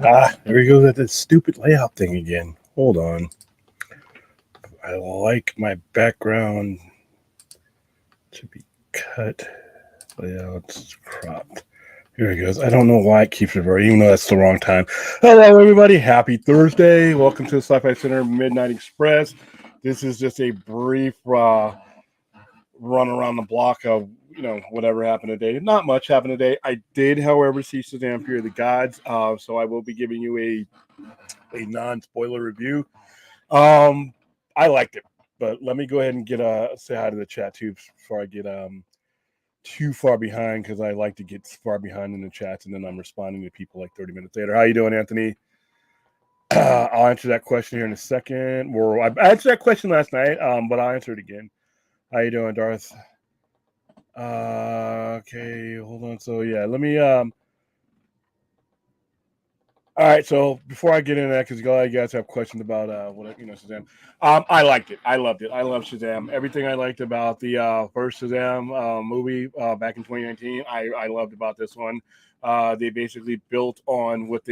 There we go with that stupid layout thing again. Hold on. I like my background to be cut. Layouts cropped. Here it goes. I don't know why it keeps reverting, even though that's the wrong time. Hello, everybody. Happy Thursday. Welcome to the Sci-Fi Center Midnight Express. This is just a brief run around the block of, whatever happened today. Not much happened today. I did, however, see Shazam: Fear of the Gods. So I will be giving you a non-spoiler review. I liked it, but let me go ahead and say hi to the chat too before I get too far behind, because I like to get far behind in the chats and then I'm responding to people like 30 minutes later. How you doing, Anthony? I'll answer that question here in a second. I answered that question last night, but I'll answer it again. How you doing, Darth? Okay, hold on. So yeah, let me all right, so before I get into that, because you guys have questions about Shazam. I liked it. I loved it. I love Shazam. Everything I liked about the first Shazam movie back in 2019, I loved about this one. They basically built on what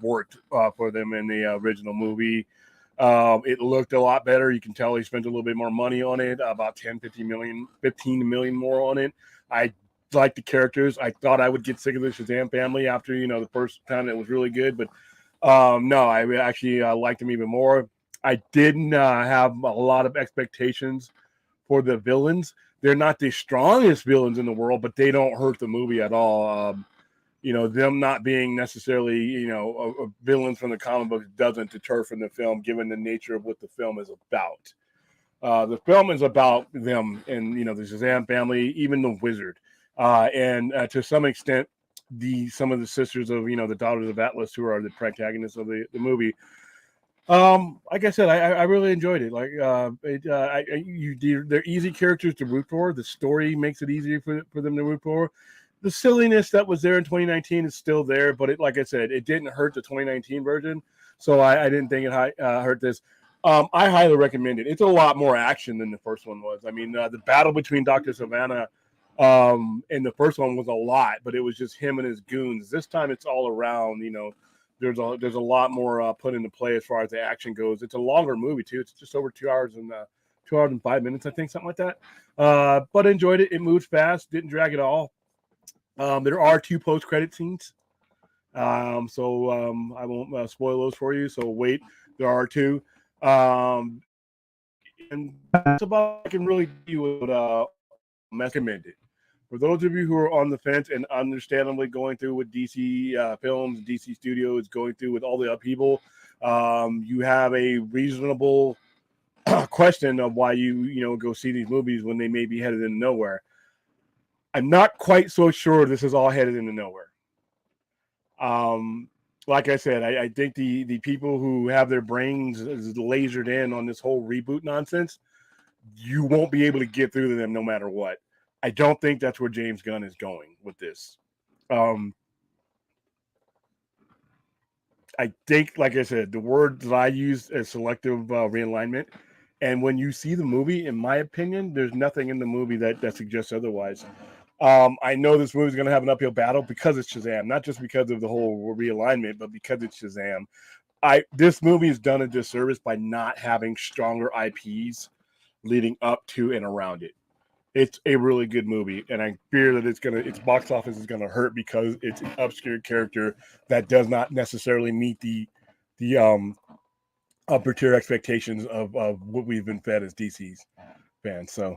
worked for them in the original movie. It looked a lot better. You can tell they spent a little bit more money on it, about 15 million more on it. I like the characters. I thought I would get sick of the Shazam family after the first time. It was really good, but no, I actually liked them even more. I didn't have a lot of expectations for the villains. They're not the strongest villains in the world, but they don't hurt the movie at all. Them not being necessarily villains from the comic books doesn't deter from the film, given the nature of what the film is about. The film is about them and the Shazam family, even the Wizard. And to some extent, some of the sisters of the Daughters of Atlas, who are the protagonists of the movie. Like I said, I really enjoyed it. Like they're easy characters to root for. The story makes it easier for them to root for. The silliness that was there in 2019 is still there, but like I said, it didn't hurt the 2019 version, so I didn't think it hurt this. I highly recommend it. It's a lot more action than the first one was. I mean, the battle between Dr. Savannah and the first one was a lot, but it was just him and his goons. This time it's all around. There's a lot more put into play as far as the action goes. It's a longer movie too. It's just over 2 hours and 2 hours and 5 minutes, I think, something like that. But enjoyed it. It moved fast, didn't drag at all. There are 2 post-credit scenes. So I won't spoil those for you. So wait, there are 2. And that's about I can really do with recommend it. For those of you who are on the fence and understandably going through with DC Films, DC Studios, going through with all the upheaval, you have a reasonable question of why you go see these movies when they may be headed into nowhere. I'm not quite so sure this is all headed into nowhere. Like I said, I think the people who have their brains lasered in on this whole reboot nonsense, you won't be able to get through to them no matter what. I don't think that's where James Gunn is going with this. I think, like I said, the word that I use is selective realignment. And when you see the movie, in my opinion, there's nothing in the movie that suggests otherwise. I know this movie is going to have an uphill battle because it's Shazam, not just because of the whole realignment, but because it's Shazam. This movie has done a disservice by not having stronger IPs leading up to and around it. It's a really good movie, and I fear that its box office is gonna hurt because it's an obscure character that does not necessarily meet the upper tier expectations of what we've been fed as DC's fans. So,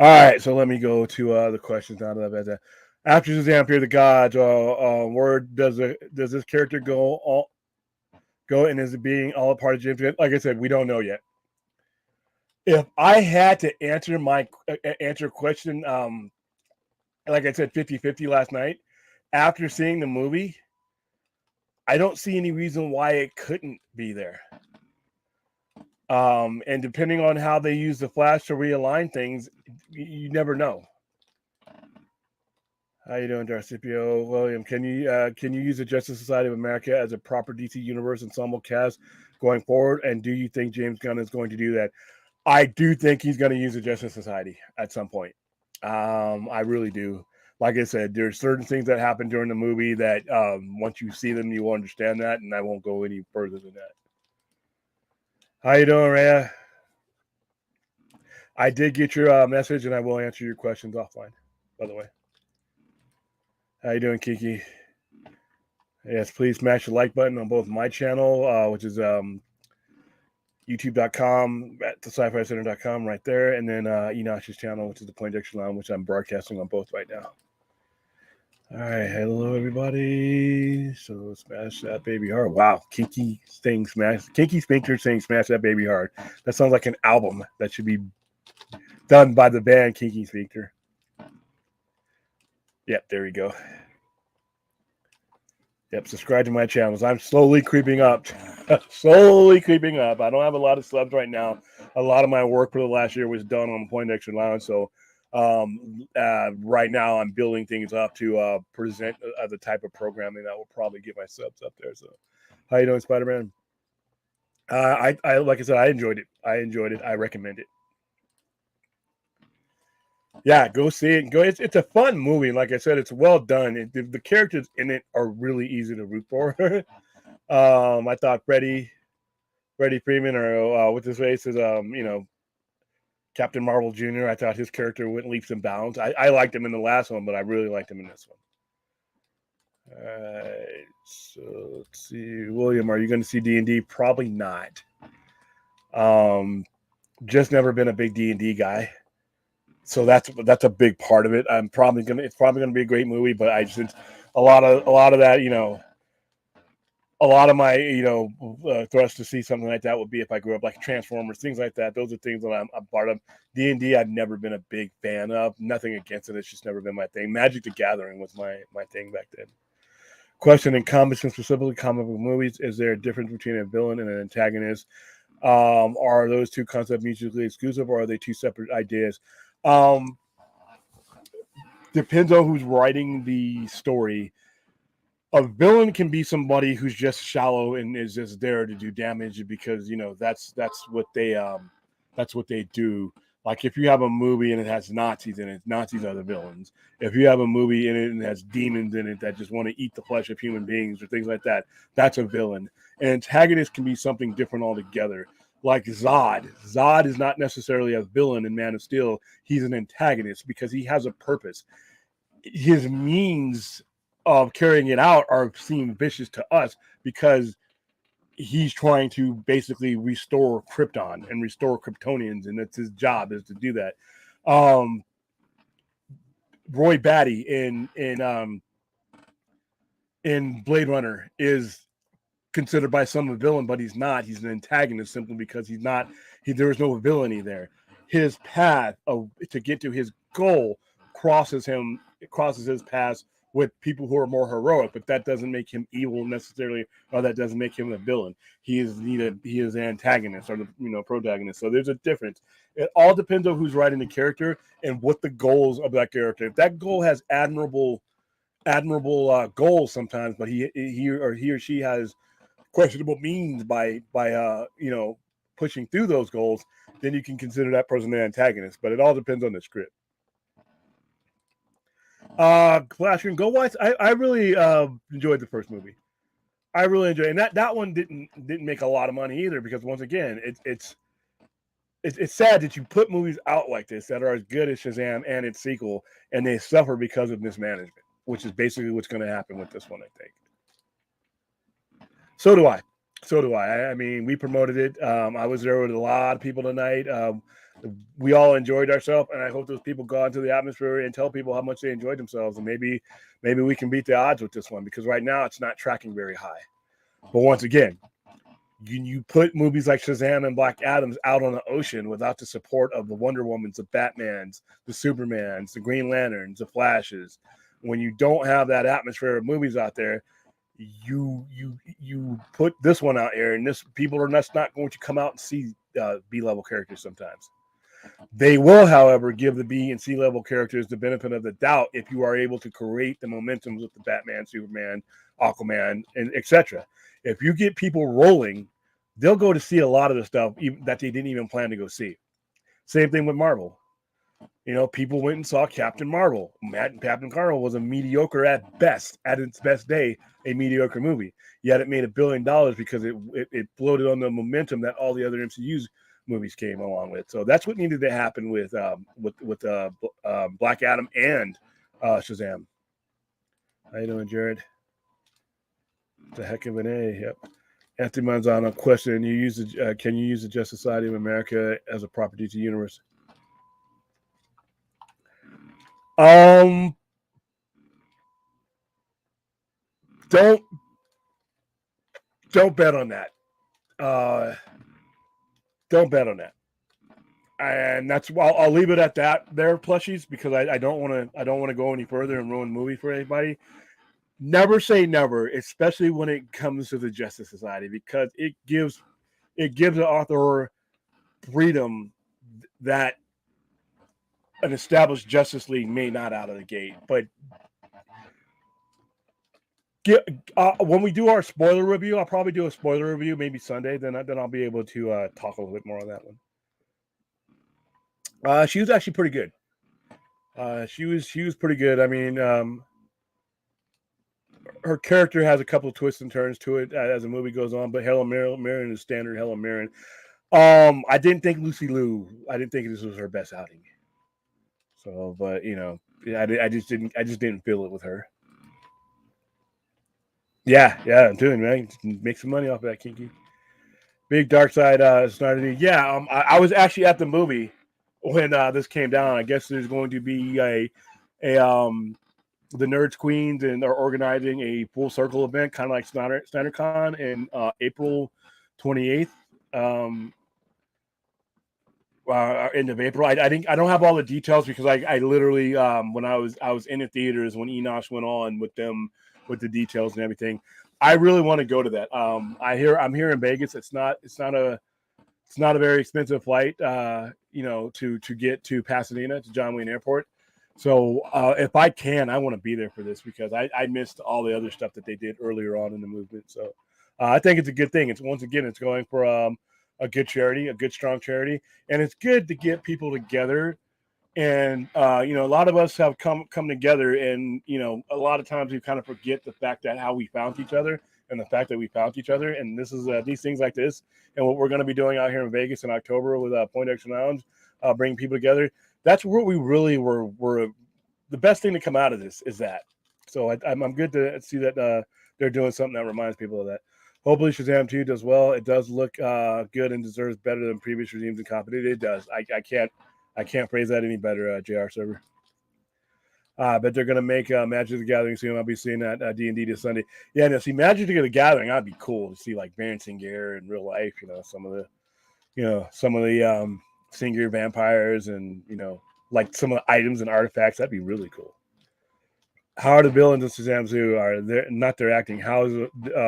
all right, so let me go to the questions out of that. After Shazam: Fear the Gods, where does this character go and is it being all a part of James Gunn? Like I said, we don't know yet. If I had to answer a question, like I said, 50-50 last night, after seeing the movie, I don't see any reason why it couldn't be there. And depending on how they use the Flash to realign things, you never know. How you doing, Darcipio? William, can you use the Justice Society of America as a proper DC Universe ensemble cast going forward? And do you think James Gunn is going to do that? I do think he's going to use the Justice Society at some point. I really do. like I said, there's certain things that happen during the movie that once you see them, you will understand that, and I won't go any further than that. How you doing, Rhea? I did get your message, and I will answer your questions offline, by the way. How you doing, Kiki? Yes, please smash the like button on both my channel, which is youtube.com, at the sci-fi-center.com right there, and then Enosh's channel, which is the Poindexter Lounge, which I'm broadcasting on both right now. All right, hello everybody. So smash that baby hard. Wow, Kinky Sphincter saying smash that baby hard. That sounds like an album that should be done by the band Kinky Sphincter. Yep, there we go. Yep, subscribe to my channels. I'm slowly creeping up. Slowly creeping up. I don't have a lot of subs right now. A lot of my work for the last year was done on Poindexter Lounge, so right now I'm building things up to present the type of programming that will probably get my subs up there. So how you doing, Spider-Man? I like I said, I enjoyed it. I recommend it. Yeah, go see it. It's a fun movie. Like I said, it's well done. The characters in it are really easy to root for. I thought Freddie Freeman, or what's his face, is Captain Marvel Jr. I thought his character went leaps and bounds. I liked him in the last one, but I really liked him in this one. All right, so let's see. William, are you going to see D&D? Probably not. Just never been a big D&D guy, so that's a big part of it. It's probably gonna be a great movie, but I just a lot of that, a lot of my thrust to see something like that would be if I grew up like Transformers, things like that. Those are things that I'm part of. D&D I've never been a big fan of. Nothing against it. It's just never been my thing. Magic the Gathering was my thing back then. Question: in comics, and specifically comic book movies, is there a difference between a villain and an antagonist? Are those two concepts mutually exclusive, or are they two separate ideas? Depends on who's writing the story. A villain can be somebody who's just shallow and is just there to do damage because that's what they do. Like if you have a movie and it has Nazis in it, Nazis are the villains. If you have a movie in it and it has demons in it that just want to eat the flesh of human beings or things like that, that's a villain. An antagonist can be something different altogether. Like Zod. Zod is not necessarily a villain in Man of Steel. He's an antagonist because he has a purpose. His means of carrying it out are seem vicious to us because he's trying to basically restore Krypton and restore Kryptonians, and that's his job is to do that. Roy Batty in Blade Runner is considered by some a villain, but he's not. He's an antagonist simply because there is no villainy there. His path to get to his goal crosses his path with people who are more heroic, but that doesn't make him evil necessarily, or that doesn't make him a villain. He is an antagonist or the protagonist. So there's a difference. It all depends on who's writing the character and what the goals of that character. If that goal has admirable goals sometimes, but he or she has questionable means by pushing through those goals, then you can consider that person an antagonist. But it all depends on the script. Classroom, go watch. I really enjoyed the first movie. I really enjoyed it. And that one didn't make a lot of money either, because once again, it's sad that you put movies out like this that are as good as Shazam and its sequel, and they suffer because of mismanagement, which is basically what's going to happen with this one, I think. So do I. I mean, we promoted it. I was there with a lot of people tonight. We all enjoyed ourselves, and I hope those people go into the atmosphere and tell people how much they enjoyed themselves, and maybe we can beat the odds with this one, because right now it's not tracking very high. But once again, you put movies like Shazam and Black Adams out on the ocean without the support of the Wonder Womans, the Batmans, the Supermans, the Green Lanterns, the Flashes. When you don't have that atmosphere of movies out there, you put this one out here, and people are not going to come out and see B-level characters sometimes. They will, however, give the B and C level characters the benefit of the doubt if you are able to create the momentum with the Batman, Superman, Aquaman, and etc. If you get people rolling, they'll go to see a lot of the stuff that they didn't even plan to go see. Same thing with Marvel. You know, people went and saw Captain Marvel. Captain Marvel was a mediocre at best, at its best day, a mediocre movie. Yet it made $1 billion because it floated on the momentum that all the other MCU's movies came along with. So that's what needed to happen with Black Adam and Shazam. How you doing, Jared? It's a heck of an A. Yep. Anthony Manzano, question: can you use the Justice Society of America as a property to universe? Don't bet on that. Don't bet on that. And that's why I'll leave it at that there, plushies, because I don't want to go any further and ruin the movie for anybody. Never say never, especially when it comes to the Justice Society, because it gives the author freedom that an established Justice League may not out of the gate. But when we do our spoiler review, I'll probably do a spoiler review maybe Sunday. Then I'll be able to talk a little bit more on that one. She was actually pretty good. She was pretty good. I mean, her character has a couple of twists and turns to it as the movie goes on. But Helen Mirren is standard Helen Mirren. I didn't think Lucy Liu. I didn't think this was her best outing. So, but you know, I just didn't feel it with her. Yeah, I'm doing right. Make some money off of that, Kinky. Big Dark Side started. Yeah, I was actually at the movie when this came down. I guess there's going to be a the Nerds Queens and are organizing a full circle event, kind of like SnyderCon in April 28th. End of April. I don't have all the details because I literally when I was in the theaters when Enosh went on with them with the details and everything. I really want to go to that. I'm here in Vegas. It's not a very expensive flight. To get to Pasadena to John Wayne Airport. So if I can, I want to be there for this because I missed all the other stuff that they did earlier on in the movement. So I think it's a good thing. It's going for a good charity, a good strong charity, and it's good to get people together. And a lot of us have come together, and a lot of times we kind of forget the fact that how we found each other, and the fact that we found each other. And this is these things like this, and what we're going to be doing out here in Vegas in October with Point Action Lounge, bringing people together. That's what we really were. The best thing to come out of this is that. So I'm good to see that they're doing something that reminds people of that. Hopefully Shazam 2 does well. It does look good and deserves better than previous regimes and company. It does. I can't phrase that any better, JR Server. But they're going to make Magic the Gathering soon. I'll be seeing that D&D this Sunday. Yeah, no, see, Magic the Gathering, that'd be cool to see like Baron Singer in real life. Some of the Singer vampires and like some of the items and artifacts. That'd be really cool. How are the villains in Shazam 2? Are they not their acting? How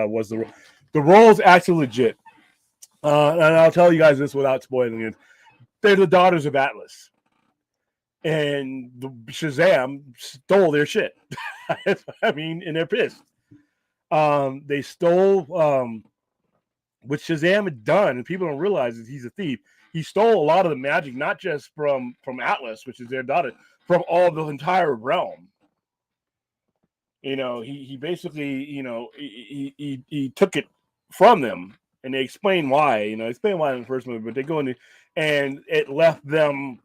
was the role is actually legit? And I'll tell you guys this without spoiling it. They're the daughters of Atlas. And the Shazam stole their shit. I mean, and they're pissed. They stole what Shazam had done, and people don't realize that he's a thief. He stole a lot of the magic, not just from Atlas, which is their daughter, from all the entire realm. He basically, he took it from them, and they explain why. Explain why in the first movie, but they go into, and it left them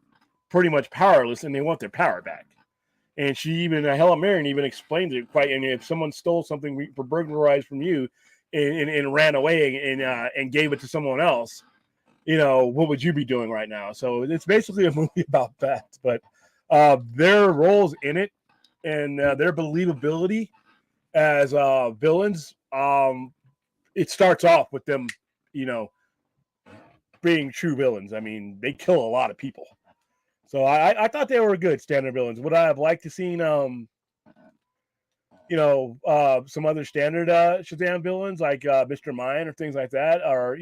pretty much powerless, and they want their power back. And Helen Mirren even explained it quite. And if someone stole something for burglarized from you, and ran away and gave it to someone else, what would you be doing right now? So it's basically a movie about that. But their roles in it and their believability as villains, it starts off with them, being true villains. I mean, they kill a lot of people. So I thought they were good standard villains. Would I have liked to seen some other standard Shazam villains like Mr. Mine or things like that, or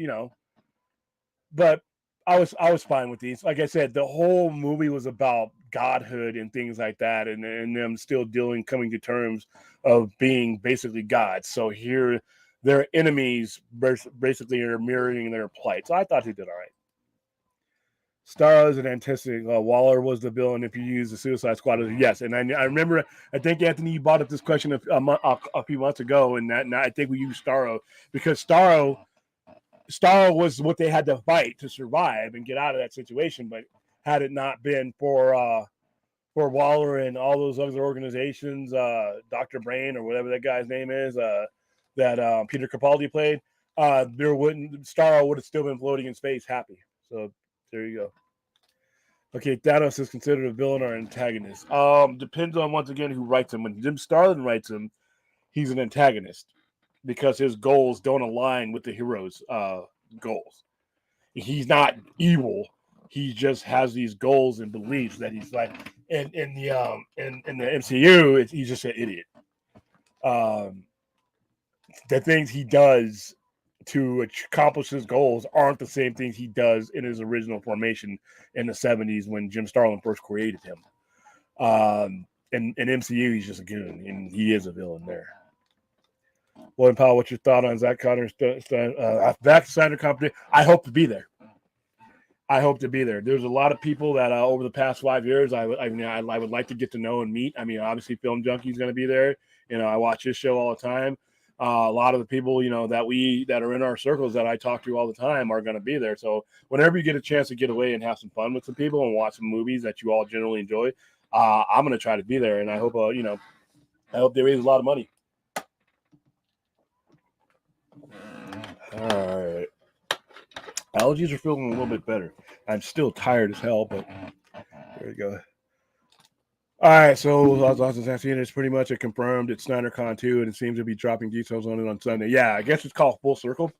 but I was fine with these. Like I said, the whole movie was about godhood and things like that, and them still coming to terms of being basically gods. So here, their enemies basically are mirroring their plight. So I thought they did all right. Starro is an antagonist. Waller was the villain if you use the Suicide Squad. Yes, and I remember. I think Anthony, you brought up this question a few months ago, and I think we used Starro because Starro was what they had to fight to survive and get out of that situation. But had it not been for Waller and all those other organizations, Dr. Brain or whatever that guy's name is, that Peter Capaldi played, Starro would have still been floating in space happy. So there you go. Okay, Thanos is considered a villain or antagonist. Depends on once again who writes him. When Jim Starlin writes him, he's an antagonist because his goals don't align with the hero's goals. He's not evil. He just has these goals and beliefs that he's like. In the MCU, he's just an idiot. The things he does to accomplish his goals aren't the same things he does in his original formation in the 70s when Jim Starlin first created him. In MCU, he's just a goon, and he is a villain there. William Powell, what's your thought on Zack Snyder company? I hope to be there. There's a lot of people that over the past 5 years, I would like to get to know and meet. I mean, obviously, Film Junkie's going to be there. I watch his show all the time. A lot of the people, that are in our circles that I talk to all the time are going to be there. So whenever you get a chance to get away and have some fun with some people and watch some movies that you all generally enjoy, I'm going to try to be there. And I hope, I hope they raise a lot of money. All right. Allergies are feeling a little bit better. I'm still tired as hell, but there you go. All right, so I was asking, it's pretty much confirmed. It's SnyderCon 2, and it seems to be dropping details on it on Sunday. Yeah, I guess it's called Full Circle.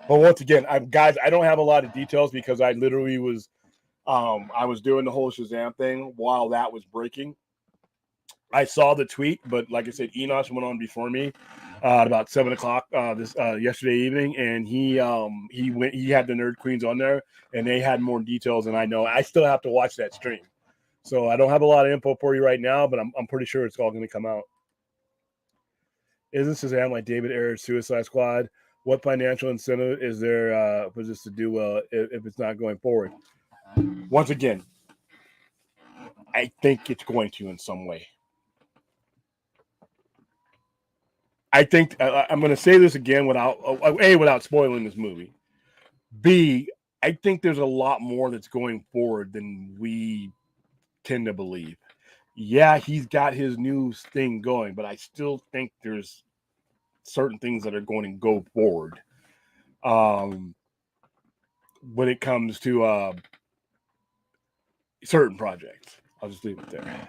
But once again, I don't have a lot of details because I literally was, I was doing the whole Shazam thing while that was breaking. I saw the tweet, but like I said, Enosh went on before me at about 7:00 yesterday evening, and he had the Nerd Queens on there, and they had more details than I know. I still have to watch that stream. So I don't have a lot of info for you right now, but I'm pretty sure it's all going to come out. Isn't Shazam like David Ayer's Suicide Squad? What financial incentive is there for this to do well if it's not going forward? Once again, I think it's going to in some way. I think I'm going to say this again without spoiling this movie. B, I think there's a lot more that's going forward than we tend to believe. Yeah, he's got his new thing going, but I still think there's certain things that are going to go forward when it comes to certain projects. I'll just leave it there.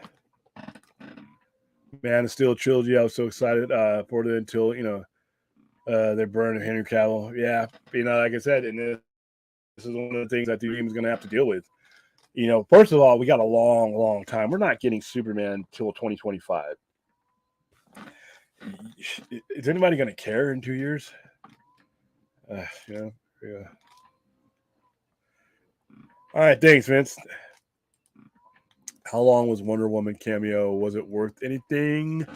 Man of Steel trilogy, I was so excited for it until, they burned Henry Cavill. Yeah, like I said, and this is one of the things that the team is going to have to deal with. First of all, we got a long, long time. We're not getting Superman till 2025. Is anybody going to care in 2 years? Yeah. All right, thanks, Vince. How long was Wonder Woman cameo? Was it worth anything?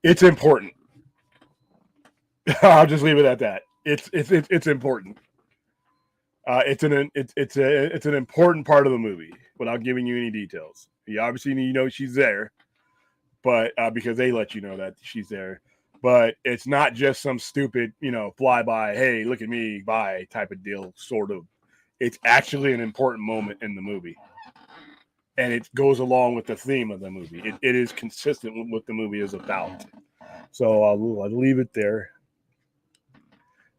It's important. I'll just leave it at that. It's important. It's an important part of the movie without giving you any details. You obviously she's there, but because they let you know that she's there. But it's not just some stupid, flyby, hey, look at me, bye type of deal, sort of. It's actually an important moment in the movie. And it goes along with the theme of the movie. It is consistent with what the movie is about. So I'll leave it there.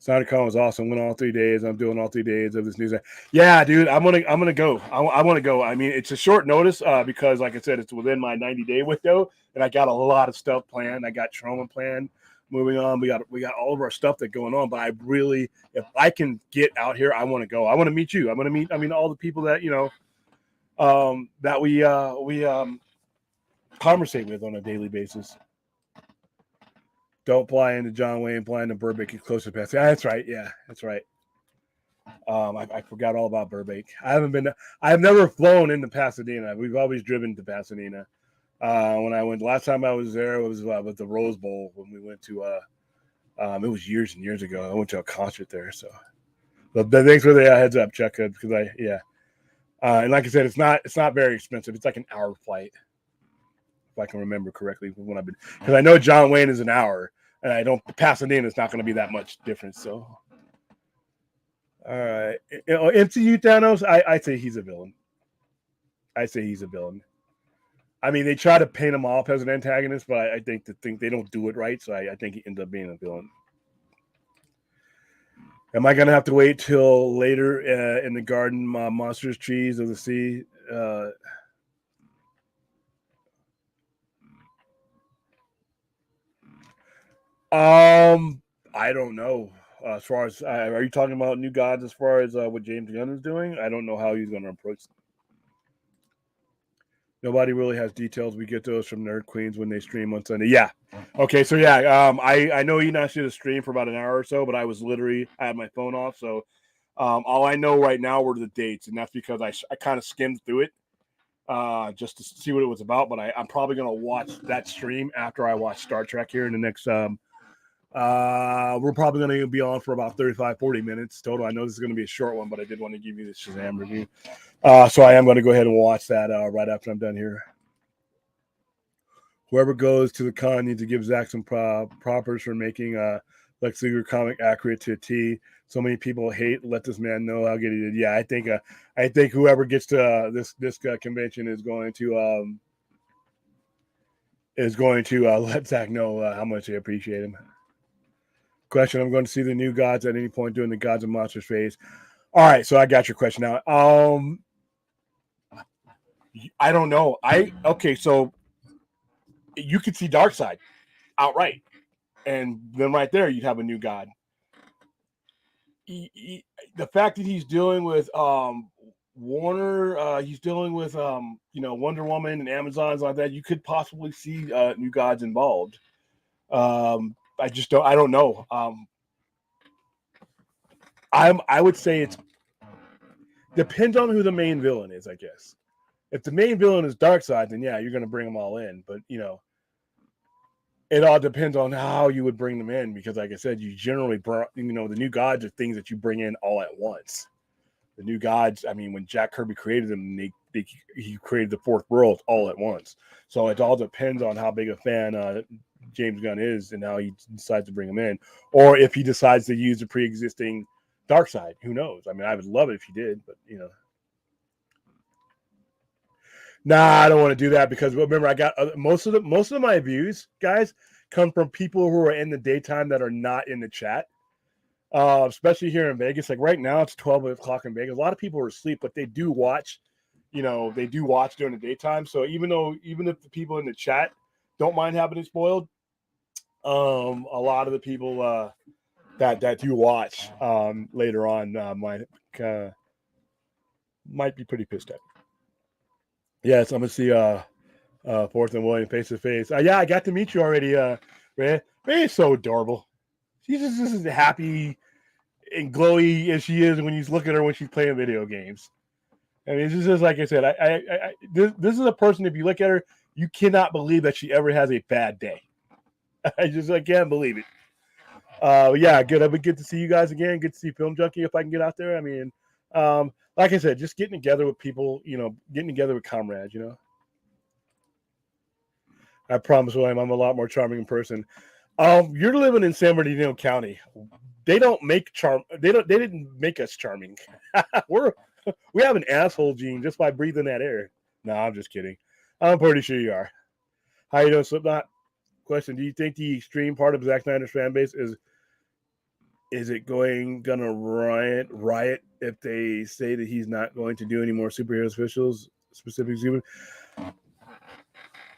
SnyderCon was awesome. Went all 3 days. I'm doing all 3 days of this news. Yeah, dude, I'm gonna go. I want to go. I mean, it's a short notice because, like I said, it's within my 90-day window, and I got a lot of stuff planned. I got Trauma planned. Moving on, we got all of our stuff that's going on. But I really, if I can get out here, I want to go. I want to meet you. I want to meet. I mean, all the people that that we conversate with on a daily basis. Don't fly into John Wayne, fly into Burbank, and closer to Pasadena. Yeah, that's right. Yeah, that's right. I forgot all about Burbank. I've never flown into Pasadena. We've always driven to Pasadena. When I went last time I was there, it was with the Rose Bowl when we went to. It was years and years ago. I went to a concert there, so But thanks for the heads up, Chuck. Because and like I said, it's not very expensive. It's like an hour flight, if I can remember correctly when I've been. Because I know John Wayne is an hour, and I don't Pasadena is not going to be that much difference. So, all right, MCU Thanos, I say he's a villain. I say he's a villain. I mean, they try to paint him off as an antagonist, but I think they don't do it right. So I think he ends up being a villain. Am I gonna have to wait till later in the garden, monsters, trees of the sea? I don't know. As far as are you talking about New Gods? As far as what James Gunn is doing, I don't know how he's going to approach them. Nobody really has details. We get those from Nerd Queens when they stream on Sunday. Yeah. Okay. So yeah, I know you not did a stream for about an hour or so, but I had my phone off, so all I know right now were the dates, and that's because I kind of skimmed through it just to see what it was about. But I'm probably going to watch that stream after I watch Star Trek here in the next. We're probably going to be on for about 35, 40 minutes total. I know this is going to be a short one, but I did want to give you the Shazam review. So I am going to go ahead and watch that right after I'm done here. Whoever goes to the con needs to give Zach some propers for making Lex Luger comic accurate to a T. So many people hate. Let this man know how good he did. Yeah, I think whoever gets to this convention is going to let Zach know how much they appreciate him. Question: I'm going to see the New Gods at any point during the Gods and Monsters phase. All right, so I got your question now. I don't know. So you could see Darkseid outright, and then right there you'd have a new god. The fact that he's dealing with Warner, he's dealing with Wonder Woman and Amazons like that. You could possibly see new gods involved. I don't know. I would say it depends on who the main villain is, I guess. If the main villain is Darkseid, then yeah, you're going to bring them all in. But it all depends on how you would bring them in, because, like I said, you generally the new gods are things that you bring in all at once. The new gods, I mean, when Jack Kirby created them, he created the fourth world all at once. So it all depends on how big a fan James Gunn is and how he decides to bring them in, or if he decides to use the pre-existing Darkseid. Who knows? I mean, I would love it if he did, but Nah, I don't want to do that because remember, I got most of my views, guys, come from people who are in the daytime that are not in the chat. Especially here in Vegas. Like right now, it's 12 o'clock in Vegas. A lot of people are asleep, but they do watch. They do watch during the daytime. So even if the people in the chat don't mind having it spoiled, a lot of the people that do watch later on might be pretty pissed at. Yes, I'm gonna see Furt and William face to face. Yeah, I got to meet you already. Ray is so adorable. She's just as happy and glowy as she is when you look at her when she's playing video games. I mean, it's just like I said. This is a person. If you look at her, you cannot believe that she ever has a bad day. I can't believe it. Yeah, good. It'll be good to see you guys again. Good to see Film Junkie if I can get out there. I mean, like I said, just getting together with people, getting together with comrades, I promise, William, I'm a lot more charming in person. You're living in San Bernardino County. They don't make They didn't make us charming. We have an asshole gene just by breathing that air. No, I'm just kidding. I'm pretty sure you are. How you doing, Slipknot? Question: do you think the extreme part of Zack Snyder's fan base is it gonna riot if they say that he's not going to do any more superhero specials, specific super?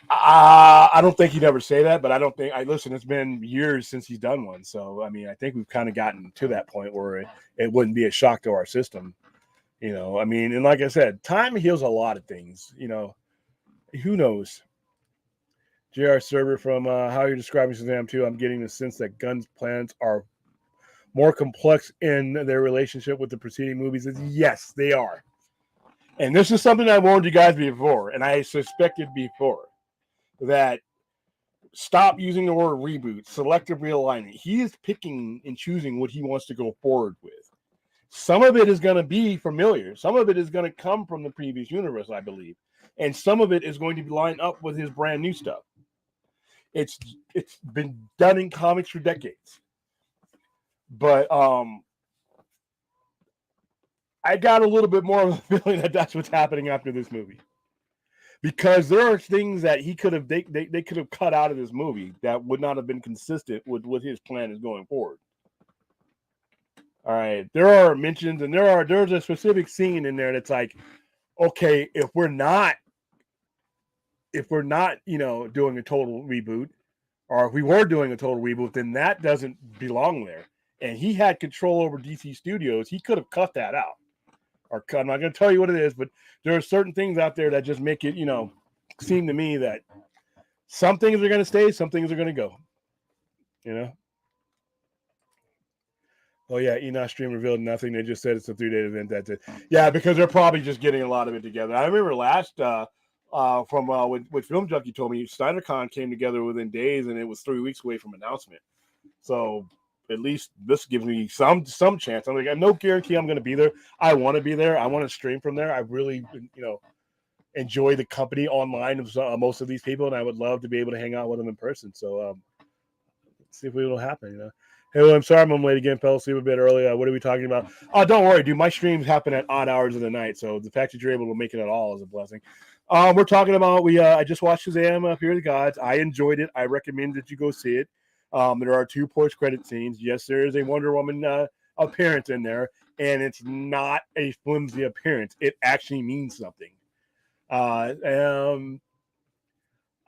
I don't think he'd ever say that, but listen, it's been years since he's done one. So, I mean, I think we've kind of gotten to that point where it wouldn't be a shock to our system. I mean, and like I said, time heals a lot of things, who knows? JR Server from how you're describing Shazam 2, I'm getting the sense that Gunn's plans are more complex in their relationship with the preceding movies. Yes, they are. And this is something I warned you guys before, and I suspected before, that stop using the word reboot, selective realignment. He is picking and choosing what he wants to go forward with. Some of it is going to be familiar. Some of it is going to come from the previous universe, I believe. And some of it is going to be lined up with his brand new stuff. It's been done in comics for decades. But I got a little bit more of a feeling that that's what's happening after this movie. Because there are things that they could have cut out of this movie that would not have been consistent with what his plan is going forward. All right, there are mentions, and there's a specific scene in there that's like, okay, if we're not, doing a total reboot, or if we were doing a total reboot, then that doesn't belong there. And he had control over DC Studios. He could have cut that out. I'm not going to tell you what it is, but there are certain things out there that just make it, seem to me that some things are going to stay, some things are going to go. Oh yeah, Enoch Stream revealed nothing. They just said it's a 3-day event. That's it. Yeah, because they're probably just getting a lot of it together. I remember last when Film Junkie told me SnyderCon came together within days, and it was 3 weeks away from announcement. So at least this gives me some chance. I'm like, I have no guarantee I'm going to be there. I want to be there. I want to stream from there. I really, enjoy the company online of most of these people, and I would love to be able to hang out with them in person. So let's see if it'll happen. Hey, well, I'm sorry I'm late again. Fell asleep a bit early. What are we talking about? Oh, don't worry, dude. My streams happen at odd hours of the night, so the fact that you're able to make it at all is a blessing. We're talking about I just watched Shazam: Fear of the Gods. I enjoyed it. I recommend that you go see it. There are 2 post-credit scenes. Yes, there is a Wonder Woman appearance in there, and it's not a flimsy appearance. It actually means something. I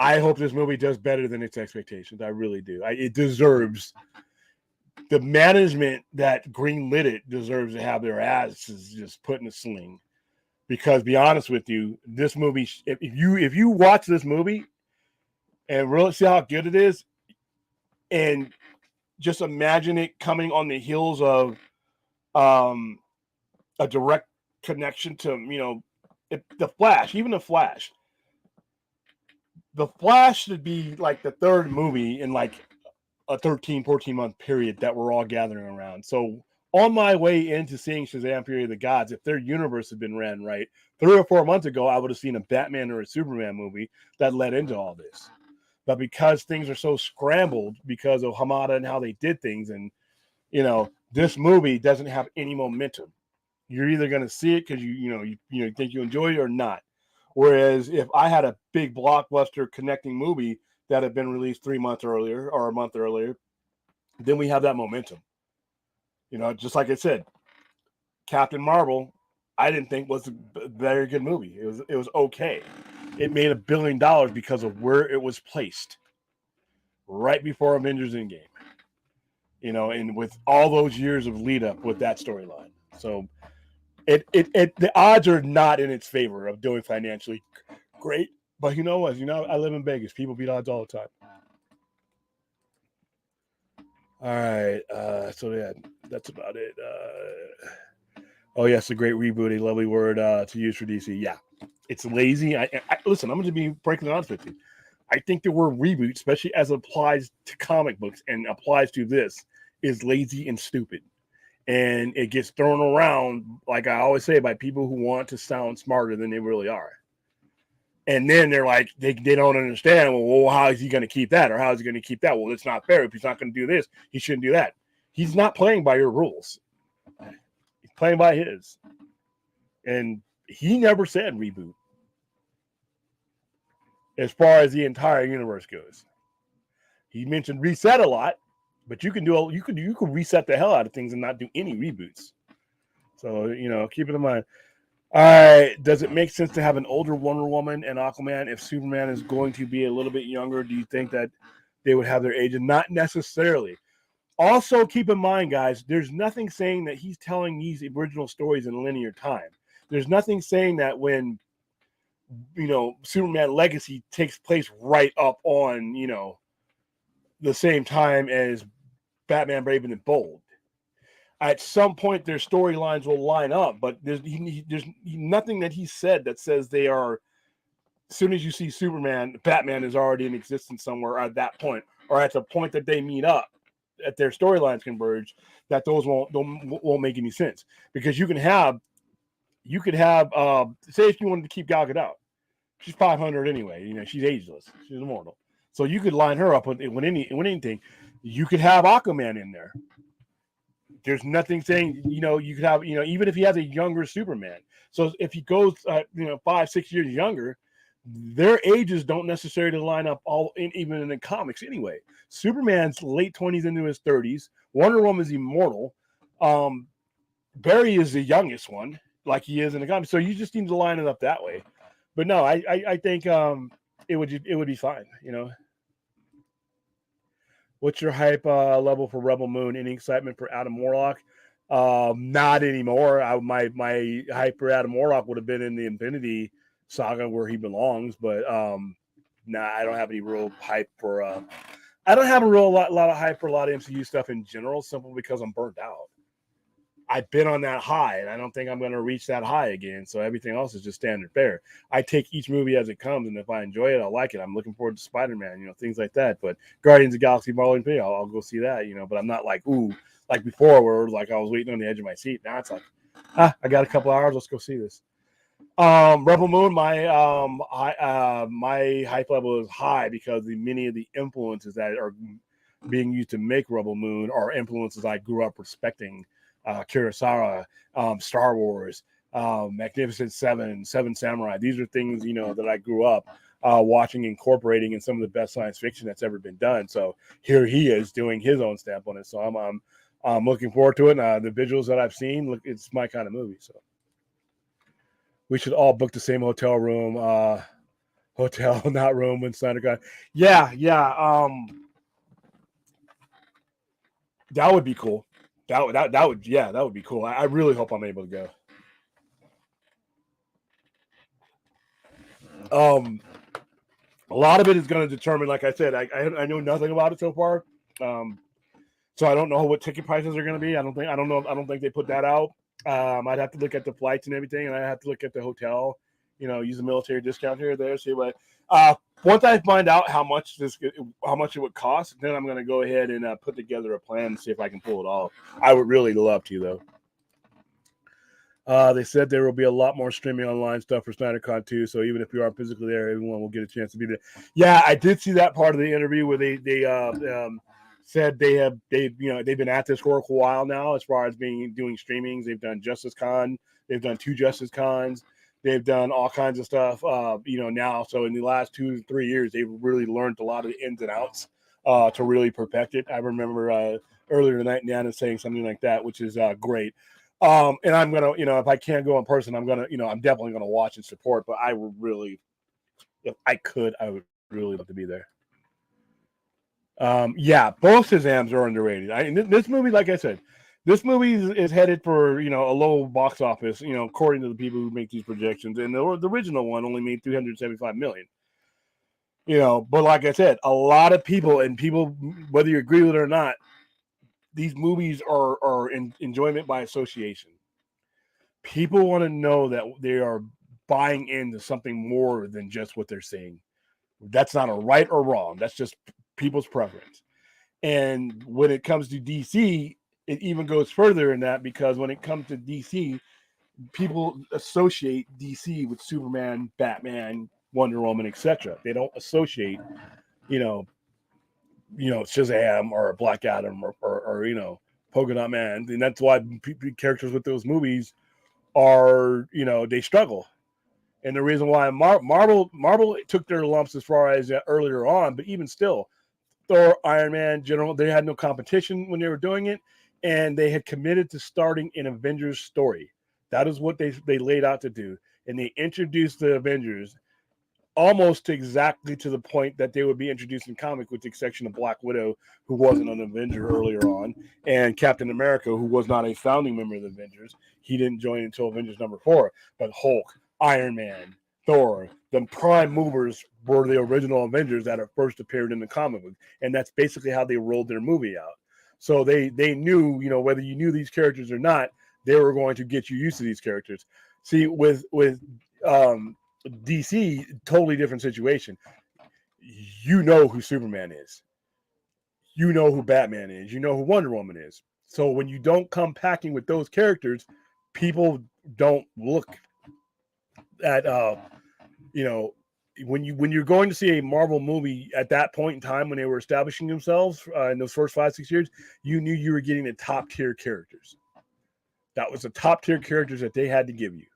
hope this movie does better than its expectations. I really do. It deserves. The management that greenlit it deserves to have their asses just put in a sling. Because, be honest with you, this movie, if you watch this movie and really see how good it is, and just imagine it coming on the heels of a direct connection to, the Flash, even the Flash. The Flash should be like the third movie in like a 13, 14-month period that we're all gathering around. So on my way into seeing Shazam: Fury of the Gods, if their universe had been ran right, 3 or 4 months ago, I would have seen a Batman or a Superman movie that led into all this. But because things are so scrambled because of Hamada and how they did things, and, this movie doesn't have any momentum. You're either going to see it because you think you enjoy it or not. Whereas if I had a big blockbuster connecting movie that had been released 3 months earlier or a month earlier, then we have that momentum. Just like I said, Captain Marvel, I didn't think was a very good movie. It was okay. It made $1 billion because of where it was placed, right before Avengers Endgame. And with all those years of lead up with that storyline. So the odds are not in its favor of doing financially great. But I live in Vegas. People beat odds all the time. All right. So yeah, that's about it. Oh yes, a great reboot, a lovely word to use for DC. Yeah, it's lazy. I listen. I'm going to be frankly honest with you. I think the word reboot, especially as it applies to comic books and applies to this, is lazy and stupid. And it gets thrown around, like I always say, by people who want to sound smarter than they really are. And then they're like, they don't understand, well, how is he going to keep that? Or how is he going to keep that? Well, it's not fair. If he's not going to do this, he shouldn't do that. He's not playing by your rules. He's playing by his. And he never said reboot as far as the entire universe goes. He mentioned reset a lot, but you can reset the hell out of things and not do any reboots. So, keep it in mind. All right. Does it make sense to have an older Wonder Woman and Aquaman if Superman is going to be a little bit younger? Do you think that they would have their age? And not necessarily. Also, keep in mind, guys, there's nothing saying that he's telling these original stories in linear time. There's nothing saying that when, Superman Legacy takes place right up on, the same time as Batman Brave and the Bold. At some point, their storylines will line up, but there's nothing that he said that says they are. As soon as you see Superman, Batman is already in existence somewhere at that point, or at the point that they meet up. at their storylines converge, that those won't make any sense, because you could have say if you wanted to keep Gal Gadot, she's 500 anyway. She's ageless. She's immortal. So you could line her up with anything. You could have Aquaman in there. There's nothing saying, you could have, even if he has a younger Superman. So if he goes, 5-6 years younger, their ages don't necessarily line up even in the comics anyway. Superman's late 20s into his 30s. Wonder Woman's immortal. Barry is the youngest one, like he is in the comics. So you just need to line it up that way. But no, I think it would be fine. What's your hype level for Rebel Moon? Any excitement for Adam Warlock? Not anymore. My hype for Adam Warlock would have been in the Infinity Saga where he belongs, but I don't have any real hype for. I don't have a lot of hype for a lot of MCU stuff in general, simply because I'm burnt out. I've been on that high, and I don't think I'm going to reach that high again. So everything else is just standard fare. I take each movie as it comes, and if I enjoy it, I like it. I'm looking forward to Spider-Man, things like that. But Guardians of the Galaxy, Marvel, I'll go see that, But I'm not like, ooh, like before, where like I was waiting on the edge of my seat. Now it's like, I got a couple hours. Let's go see this. Rebel Moon, my hype level is high because many of the influences that are being used to make Rebel Moon are influences I grew up respecting. Kurosawa, Star Wars, Magnificent Seven, Seven Samurai. These are things, that I grew up watching, incorporating in some of the best science fiction that's ever been done. So here he is doing his own stamp on it. So I'm looking forward to it. The visuals that I've seen, look, it's my kind of movie. So we should all book the same hotel room, not room when Snyder got. Yeah. That would be cool. That would be cool. I really hope I'm able to go. A lot of it is going to determine, like I said, I know nothing about it so far. So I don't know what ticket prices are going to be. I don't think they put that out. I'd have to look at the flights and everything, and I'd have to look at the hotel, use a military discount here or there, see what. Once I find out how much it would cost, then I'm going to go ahead and put together a plan and see if I can pull it off. I would really love to, though. They said there will be a lot more streaming online stuff for SnyderCon too. So even if you aren't physically there, everyone will get a chance to be there. Yeah, I did see that part of the interview where they said they've been at this for a while now as far as doing streamings. They've done Justice Con, they've done 2 Justice Cons. They've done all kinds of stuff, now. So in the last 2 to 3 years, they've really learned a lot of the ins and outs to really perfect it. I remember earlier tonight, Nana saying something like that, which is great. And I'm going to, if I can't go in person, I'm going to, I'm definitely going to watch and support. But I would really, if I could, I would really love to be there. Both Shazams are underrated. This movie, like I said, this movie is headed for, a low box office, according to the people who make these projections. And the original one only made $375 million. But like I said, a lot of people, whether you agree with it or not, these movies are enjoyment by association. People want to know that they are buying into something more than just what they're seeing. That's not a right or wrong. That's just people's preference. And when it comes to DC, it even goes further in that, because when it comes to DC, people associate DC with Superman, Batman, Wonder Woman, etc. They don't associate, Shazam or Black Adam or Polka Dot Man. And that's why characters with those movies are, they struggle. And the reason why Marvel took their lumps as far as earlier on, but even still, Thor, Iron Man, General, they had no competition when they were doing it, and they had committed to starting an Avengers story. That is what they laid out to do, and they introduced the Avengers almost exactly to the point that they would be introduced in comic, with the exception of Black Widow, who wasn't an Avenger earlier on, and Captain America, who was not a founding member of the Avengers. He didn't join until Avengers number 4. But Hulk, Iron Man, Thor, the prime movers were the original Avengers that had first appeared in the comic book, and that's basically how they rolled their movie out. So they knew, whether you knew these characters or not, they were going to get you used to these characters. See, with DC, totally different situation. You know who Superman is. you know who Batman is, you know who Wonder Woman is. So when you don't come packing with those characters, people don't look at you know, when you're going to see a Marvel movie at that point in time when they were establishing themselves in those first 5-6 years, you knew you were getting the top tier characters. That was the top tier characters that they had to give you.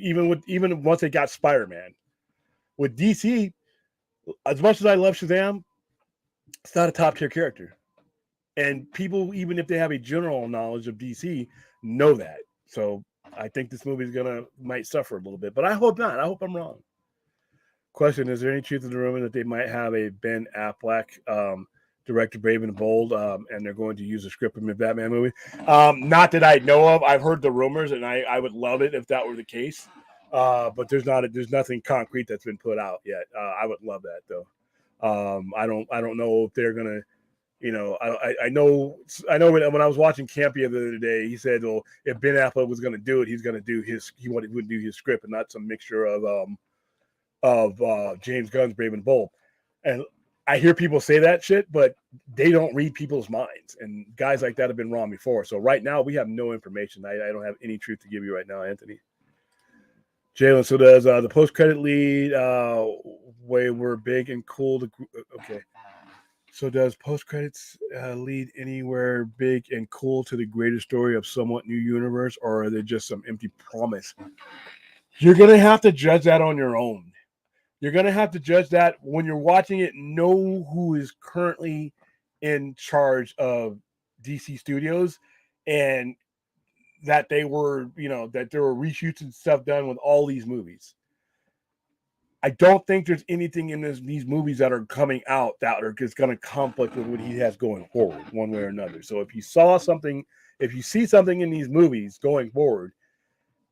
Even once they got Spider-Man, with DC, as much as I love Shazam, it's not a top tier character, and people, even if they have a general knowledge of DC, know that. So I think this movie might suffer a little bit, but I hope not. I hope I'm wrong. Question: is there any truth in the rumor that they might have a Ben Affleck directed Brave and the Bold, and they're going to use the script from the Batman movie? Not that I know of. I've heard the rumors, and I would love it if that were the case. But there's nothing concrete that's been put out yet. I would love that though. I don't know if they're gonna. I know when I was watching Campia the other day, he said, well, if Ben Affleck was going to do it, he would do his script and not some mixture of James Gunn's Brave and Bold. And I hear people say that shit, but they don't read people's minds. And guys like that have been wrong before. So right now we have no information. I don't have any truth to give you right now, Anthony. Jalen, so does the post-credit lead way we're big and cool to okay. So does post-credits lead anywhere big and cool to the greater story of somewhat new universe, or are they just some empty promise? You're going to have to judge that on your own. You're going to have to judge that when you're watching it, know who is currently in charge of DC Studios, and that they were, that there were reshoots and stuff done with all these movies. I don't think there's anything in these movies that are coming out that are just going to conflict with what he has going forward, one way or another. So if you see something in these movies going forward,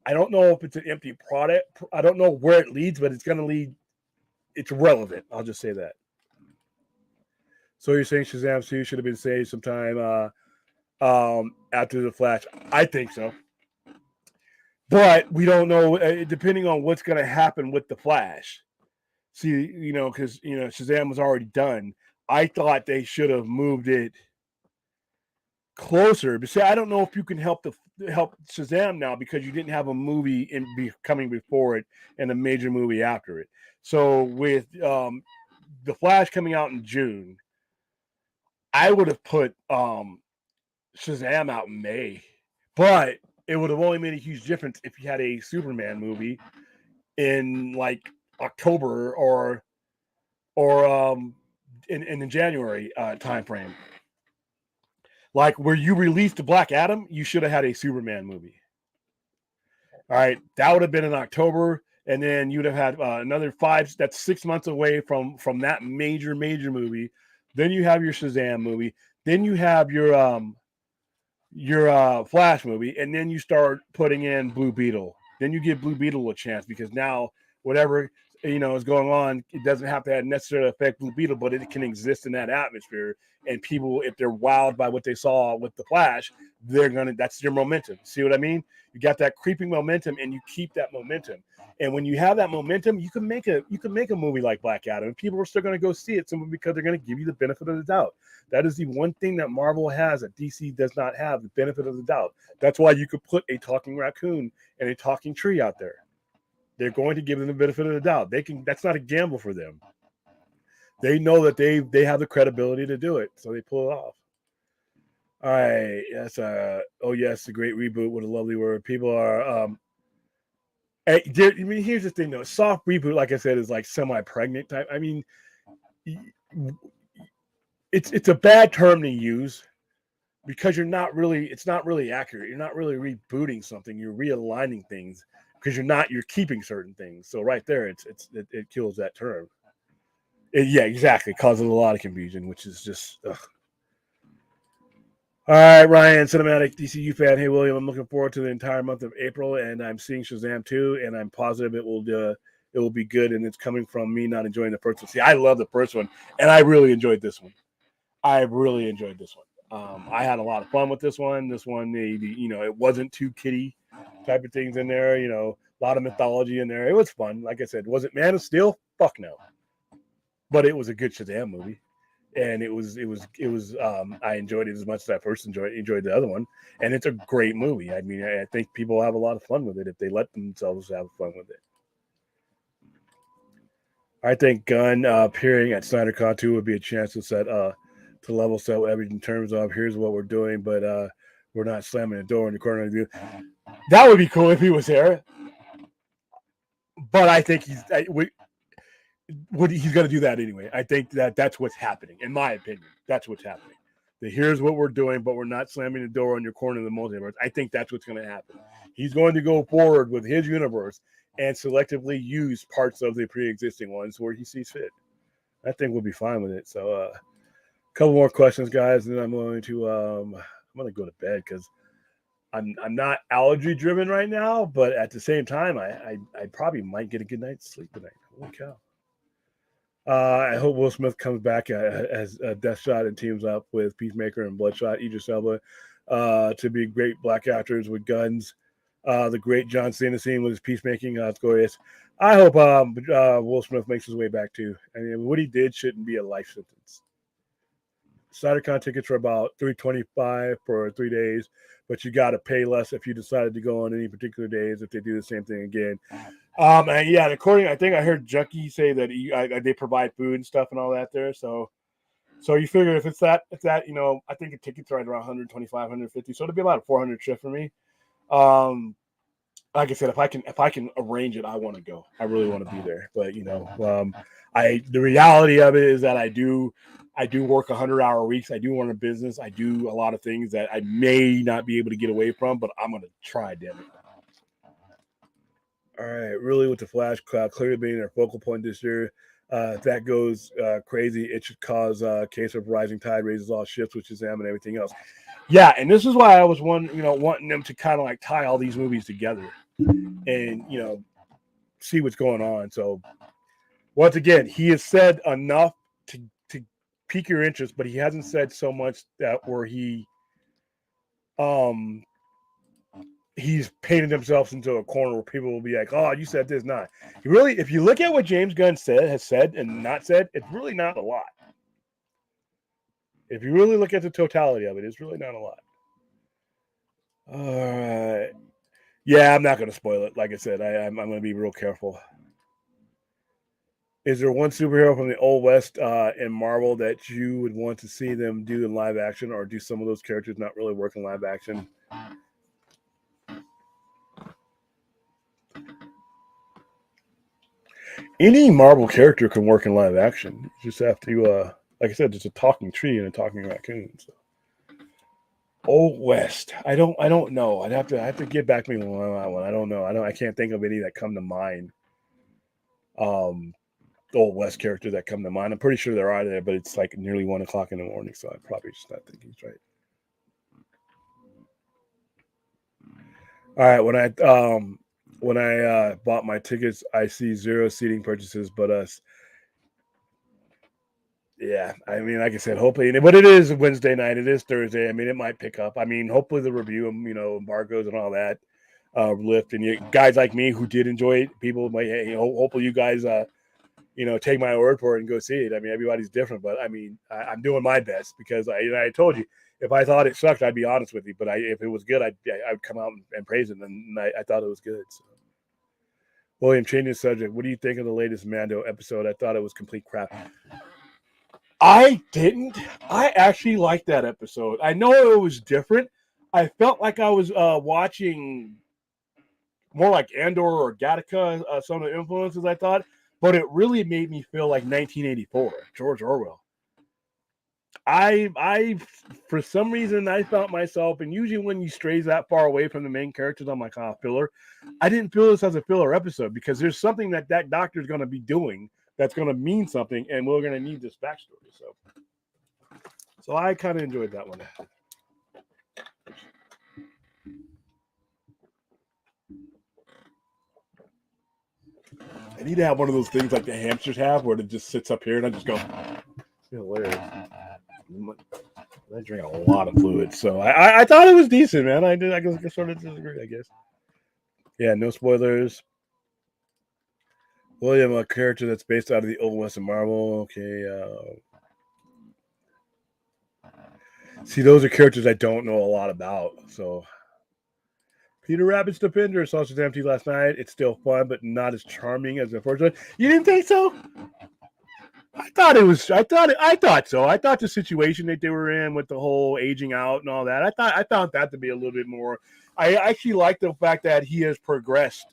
I don't know if it's an empty product. I don't know where it leads, but it's going to lead. It's relevant. I'll just say that. So you're saying Shazam 2 should have been saved sometime after the Flash? I think so. But we don't know, depending on what's going to happen with the Flash. See, because Shazam was already done. I thought they should have moved it closer. But see, I don't know if you can help Shazam now because you didn't have a movie coming before it and a major movie after it. So with the Flash coming out in June, I would have put Shazam out in May, but it would have only made a huge difference if you had a Superman movie in like October or in the January time frame. Like where you released the Black Adam, you should have had a Superman movie. All right, that would have been in October, and then you'd have had another 5. That's 6 months away from that major movie. Then you have your Shazam movie. Then you have your Flash movie, and then you start putting in Blue Beetle. Then you give Blue Beetle a chance because now whatever is going on, it doesn't have to necessarily affect Blue Beetle, but it can exist in that atmosphere. And people, if they're wowed by what they saw with the Flash, that's your momentum. See what I mean? You got that creeping momentum, and you keep that momentum. And when you have that momentum, you can make a movie like Black Adam, and people are still going to go see it simply because they're going to give you the benefit of the doubt. That is the one thing that Marvel has that DC does not have, the benefit of the doubt. That's why you could put a talking raccoon and a talking tree out there. They're going to give them the benefit of the doubt. That's not a gamble for them. They know that they have the credibility to do it, so they pull it off. All right, yes. Oh yes, a great reboot. What a lovely word. People are. Here's the thing though. Soft reboot, like I said, is like semi-pregnant type. I mean, it's a bad term to use because it's not really accurate. You're not really rebooting something. You're realigning things because you're keeping certain things. So right there, it kills that term. Yeah, exactly. Causes a lot of confusion, which is just. Ugh. All right, Ryan, cinematic DCU fan. Hey, William, I'm looking forward to the entire month of April, and I'm seeing Shazam 2, and I'm positive it will be good, and it's coming from me not enjoying the first one. See, I love the first one, and I really enjoyed this one. I had a lot of fun with this one. This one, it wasn't too kiddie type of things in there. A lot of mythology in there. It was fun. Like I said, was it Man of Steel? Fuck no. But it was a good Shazam movie. and I enjoyed it as much as I first enjoyed the other one, and it's a great movie. I mean, I think people have a lot of fun with it if they let themselves have fun with it. I think Gunn appearing at SnyderCon 2 would be a chance to level set everything in terms of here's what we're doing, but we're not slamming the door in the corner of the view. That would be cool if he was there. But I think he's going to do that anyway. I think that's what's happening, in my opinion. That's what's happening. Here's what we're doing, but we're not slamming the door on your corner of the multiverse. I think that's what's going to happen. He's going to go forward with his universe and selectively use parts of the pre-existing ones where he sees fit. I think we'll be fine with it. So, a couple more questions, guys, and then I'm going to go to bed because I'm not allergy driven right now. But at the same time, I probably might get a good night's sleep tonight. Holy cow! I hope Will Smith comes back as Deathshot and teams up with Peacemaker and Bloodshot, Idris Elba, to be great black actors with guns. The great John Cena scene with his peacemaking. It's glorious. I hope Will Smith makes his way back too. I mean, what he did shouldn't be a life sentence. SnyderCon tickets are about $325 for 3 days, but you got to pay less if you decided to go on any particular days if they do the same thing again. And yeah, I think I heard Junkie say that they provide food and stuff and all that there. So you figure if it's that, I think the tickets are right around 125, 150. So it'll be about a 400 trip for me. Like I said, if I can arrange it, I want to go. I really want to be there. But the reality of it is that I do work 100-hour weeks. I do run a business. I do a lot of things that I may not be able to get away from, but I'm gonna try, damn it. All right, really with the Flash clearly being their focal point this year. If that goes crazy, it should cause a case of rising tide raises all ships, which is Shazam and everything else. Yeah, and this is why I was wanting them to kind of like tie all these movies together and see what's going on. So once again, he has said enough to pique your interest, but he hasn't said so much that where he's painted himself into a corner where people will be like, "Oh, you said this, not." He really, if you look at what James Gunn has said and not said, it's really not a lot. If you really look at the totality of it, it's really not a lot. All right. Yeah, I'm not going to spoil it. Like I said, I'm going to be real careful. Is there one superhero from the Old West in Marvel that you would want to see them do in live action, or do some of those characters not really work in live action? Any Marvel character can work in live action. You just have to, like I said, it's a talking tree and a talking raccoon. So. Old West. I don't know. I have to get back to me on that one. I don't know. I can't think of any that come to mind. Old West characters that come to mind. I'm pretty sure there are there, but it's like nearly 1 o'clock in the morning, so I'm probably just not thinking straight. All right, when I bought my tickets, I see 0 seating purchases, but us. Yeah, I mean, like I said, hopefully, but it is Wednesday night. It is Thursday. I mean, it might pick up. I mean, hopefully the review, embargoes and all that lift. And guys like me who did enjoy it, people might, hopefully you guys, take my word for it and go see it. I mean, everybody's different, but I mean, I'm doing my best because I told you, if I thought it sucked, I'd be honest with you. But if it was good, I'd come out and praise it. And I thought it was good. So. William, changing the subject. What do you think of the latest Mando episode? I thought it was complete crap. I didn't. I actually liked that episode. I know it was different. I felt like I was watching more like Andor or Gattaca, some of the influences I thought, but it really made me feel like 1984, George Orwell. I for some reason I felt myself, and usually when you strays that far away from the main characters, I'm like, filler. I didn't feel this as a filler episode because there's something that doctor is going to be doing that's going to mean something, and we're going to need this backstory. So I kind of enjoyed that one. I need to have one of those things like the hamsters have, where it just sits up here and I just go. Hilarious. I drink a lot of fluid, so I thought it was decent, man. I guess sort of disagree, I guess. Yeah, no spoilers. William, a character that's based out of the Old West of Marvel. Okay. See, those are characters I don't know a lot about. So Peter Rabbit's Defender saw Shazam 2 last night. It's still fun, but not as charming as the first one. You didn't think so? I thought it was. I thought so. I thought the situation that they were in with the whole aging out and all that. I found that to be a little bit more. I actually like the fact that he has progressed.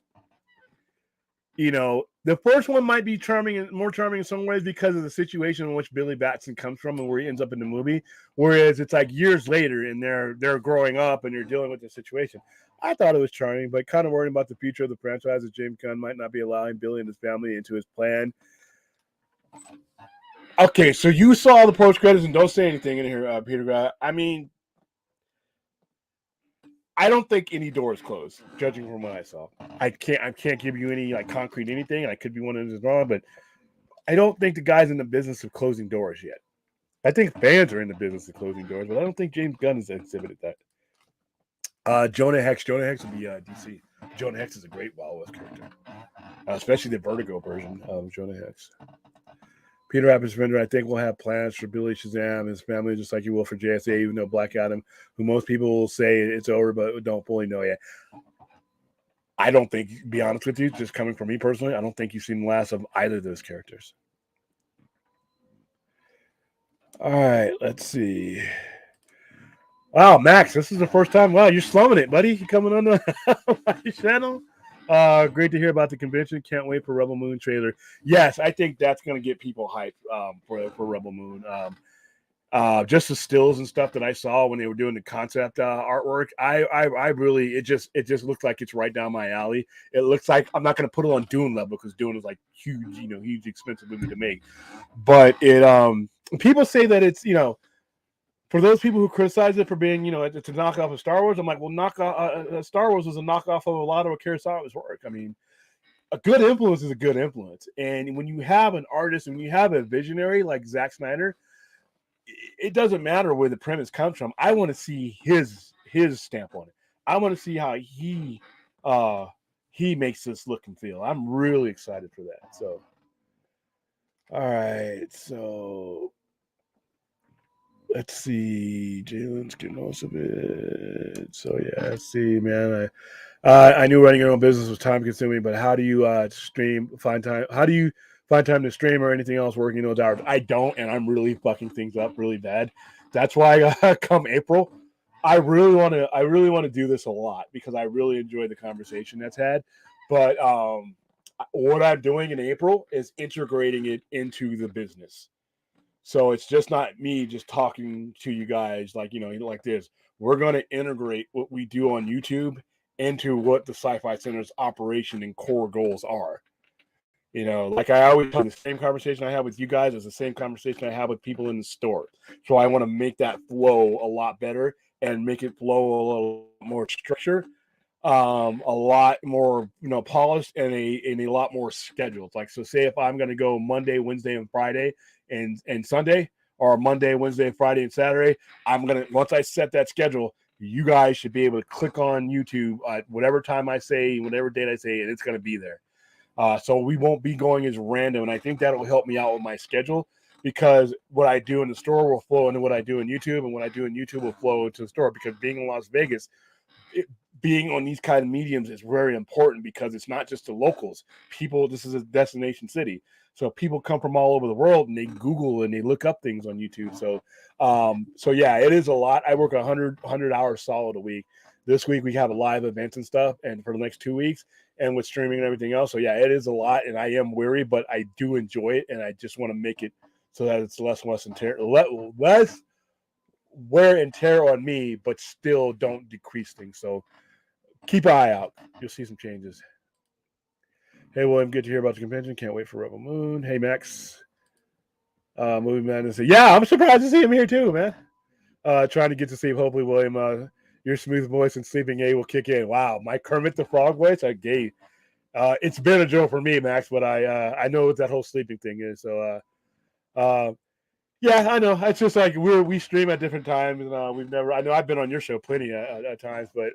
You know, the first one might be charming and more charming in some ways because of the situation in which Billy Batson comes from and where he ends up in the movie. Whereas it's like years later and they're growing up and they're dealing with the situation. I thought it was charming, but kind of worrying about the future of the franchise as James Gunn might not be allowing Billy and his family into his plan. Okay, so you saw the post credits and don't say anything in here, Peter. I mean, I don't think any door is closed, judging from what I saw. I can't give you any like concrete anything, and I could be one of those wrong, but I don't think the guy's in the business of closing doors yet. I think fans are in the business of closing doors, but I don't think James Gunn has exhibited that. Jonah Hex will be DC. Jonah Hex is a great Wild West character, especially the Vertigo version of Jonah Hex. Peter Rabbit's Defender, I think, will have plans for Billy Shazam and his family, just like he will for JSA, even though Black Adam, who most people will say it's over, but don't fully know yet. I don't think, to be honest with you, just coming from me personally, I don't think you've seen the last of either of those characters. All right, let's see. Wow, Max, this is the first time. Wow, you're slumming it, buddy. You coming on the channel? Great to hear about the convention. Can't wait for Rebel Moon trailer. Yes, I think that's going to get people hyped for Rebel Moon. Just the stills and stuff that I saw when they were doing the concept artwork, I really it just looks like it's right down my alley. It looks like I'm not going to put it on Dune level because Dune is like huge, huge expensive movie to make. But it people say that it's for those people who criticize it for being it's a knockoff of Star Wars. I'm like, well, Star Wars was a knockoff of a lot of Kurosawa's work. I mean, a good influence is a good influence, and when you have an artist, when you have a visionary like Zack Snyder, it doesn't matter where the premise comes from. I want to see his stamp on it. I want to see how he makes this look and feel. I'm really excited for that. So, all right. So let's see. Jalen's getting most of it. So yeah, let's see, man. I knew running your own business was time consuming, but how do you find time? How do you find time to stream or anything else working those hours? I don't, and I'm really fucking things up really bad. That's why come April, I really want to do this a lot because I really enjoy the conversation that's had. But what I'm doing in April is integrating it into the business. So it's just not me just talking to you guys like like this. We're going to integrate what we do on YouTube into what the Sci-Fi Center's operation and core goals are. Like I always have the same conversation I have with you guys is the same conversation I have with people in the store. So I want to make that flow a lot better and make it flow a little more structured, a lot more polished, and a lot more scheduled. Like so, say if I'm going to go Monday, Wednesday, and Friday, and Sunday, or Monday, Wednesday, Friday, and Saturday, I'm gonna once I set that schedule, you guys should be able to click on YouTube at whatever time I say, whatever date I say, and it's going to be there. So we won't be going as random, and I think that will help me out with my schedule because what I do in the store will flow into what I do in YouTube, and what I do in YouTube will flow into the store. Because being in Las Vegas, being on these kind of mediums is very important because it's not just the locals. People, this is a destination city, so people come from all over the world and they Google and they look up things on YouTube. So yeah, it is a lot. I work 100 hours solid a week. This week we have a live events and stuff, and for the next 2 weeks, and with streaming and everything else. So yeah, it is a lot, and I am weary, but I do enjoy it, and I just want to make it so that it's less wear and tear on me, but still don't decrease things. So keep an eye out. You'll see some changes. Hey, William, good to hear about the convention. Can't wait for Rebel Moon. Hey, Max. Movie Man is yeah, I'm surprised to see him here too, man. Trying to get to sleep. Hopefully, William, your smooth voice and sleeping aid will kick in. Wow, my Kermit the Frog voice, I gave. It's been a joke for me, Max, but I know what that whole sleeping thing is. So, yeah, I know. It's just like we stream at different times, and we've never. I know I've been on your show plenty at times, but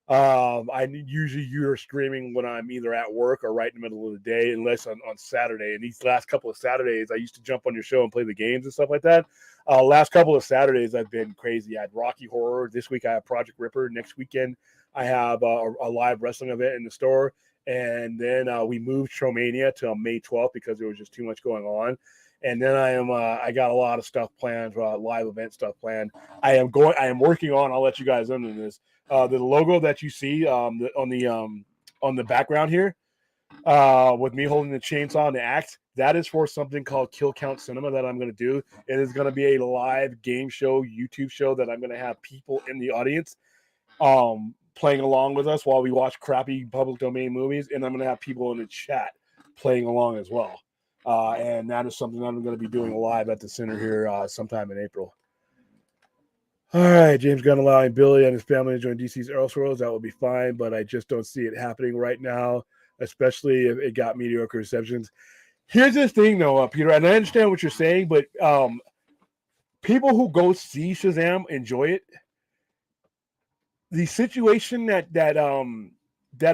Usually you're streaming when I'm either at work or right in the middle of the day, unless on Saturday. And these last couple of Saturdays, I used to jump on your show and play the games and stuff like that. Last couple of Saturdays, I've been crazy. I had Rocky Horror. This week, I have Project Ripper. Next weekend, I have a live wrestling event in the store. And then we moved Showmania to May 12th because there was just too much going on. And then I got a lot of stuff planned, live event stuff planned. I am working on, I'll let you guys in on this. The logo that you see on the background here, with me holding the chainsaw and the axe, that is for something called Kill Count Cinema that I'm going to do. It is going to be a live game show, YouTube show that I'm going to have people in the audience playing along with us while we watch crappy public domain movies, and I'm going to have people in the chat playing along as well. And that is something I'm going to be doing live at the center here sometime in April. All right, James Gunn allowing Billy and his family to join DC's Elseworlds. That will be fine, but I just don't see it happening right now, especially if it got mediocre receptions. Here's the thing, though, Peter, and I understand what you're saying, but people who go see Shazam enjoy it. The situation that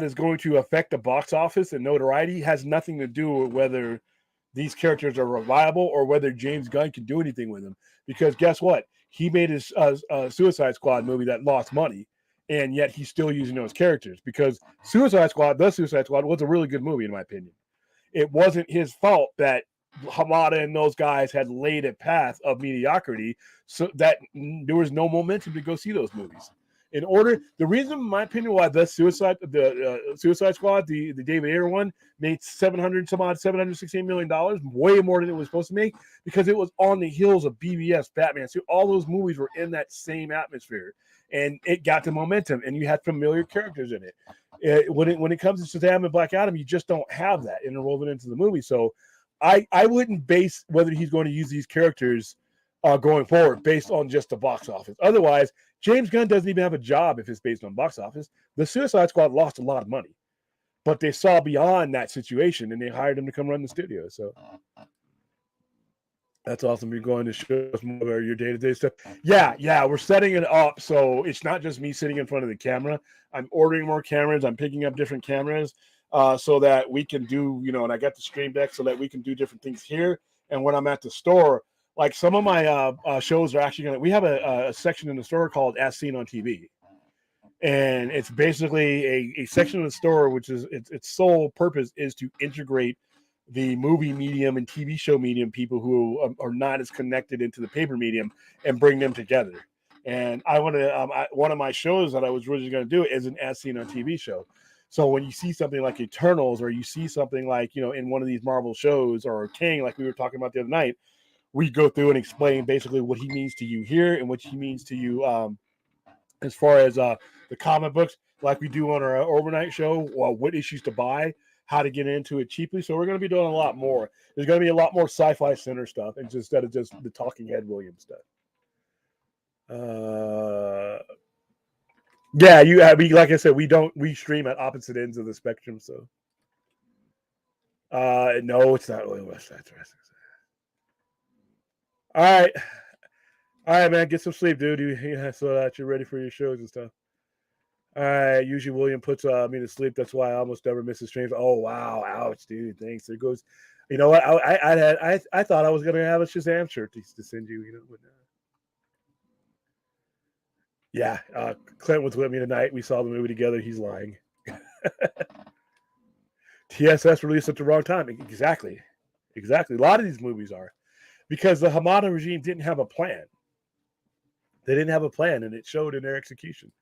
is going to affect the box office and notoriety has nothing to do with whether these characters are reliable or whether James Gunn can do anything with them. Because guess what? He made his Suicide Squad movie that lost money, and yet he's still using those characters because the Suicide Squad was a really good movie, in my opinion. It wasn't his fault that Hamada and those guys had laid a path of mediocrity so that there was no momentum to go see those movies. The reason, in my opinion, why the Suicide Squad, the David Ayer one, made $716 million, way more than it was supposed to make, because it was on the heels of BVS, Batman. So all those movies were in that same atmosphere, and it got the momentum, and you had familiar characters in it. When it comes to Shazam and Black Adam, you just don't have that interwoven into the movie. So I wouldn't base whether he's going to use these characters going forward based on just the box office. Otherwise, James Gunn doesn't even have a job if it's based on box office. The Suicide Squad lost a lot of money, but they saw beyond that situation and they hired him to come run the studio. So that's awesome. You're going to show us more of your day-to-day stuff. Yeah, we're setting it up so it's not just me sitting in front of the camera. I'm ordering more cameras. I'm picking up different cameras so that we can do, and I got the Stream Deck so that we can do different things here. And when I'm at the store, like some of my shows are actually we have a section in the store called As Seen on TV. And it's basically a section of the store, which is its sole purpose is to integrate the movie medium and TV show medium people who are not as connected into the paper medium and bring them together. And I want to, one of my shows that I was originally going to do is an As Seen on TV show. So when you see something like Eternals, or you see something like, in one of these Marvel shows, or King, like we were talking about the other night, we go through and explain basically what he means to you here and what he means to you as far as the comic books, like we do on our overnight show, what issues to buy, how to get into it cheaply. So we're going to be doing a lot more. There's going to be a lot more Sci-Fi Center stuff instead of just the Talking Head Williams stuff. Like I said, we stream at opposite ends of the spectrum. So no, it's not really West Side. All right, man. Get some sleep, dude. So that you're ready for your shows and stuff. All right. Usually William puts me to sleep. That's why I almost never miss his streams. Oh wow, ouch, dude. Thanks. There goes. You know what? I thought I was gonna have a Shazam shirt to send you. Yeah. Clint was with me tonight. We saw the movie together. He's lying. TSS released at the wrong time. Exactly. A lot of these movies are. Because the Hamada regime didn't have a plan. They didn't have a plan, and it showed in their execution.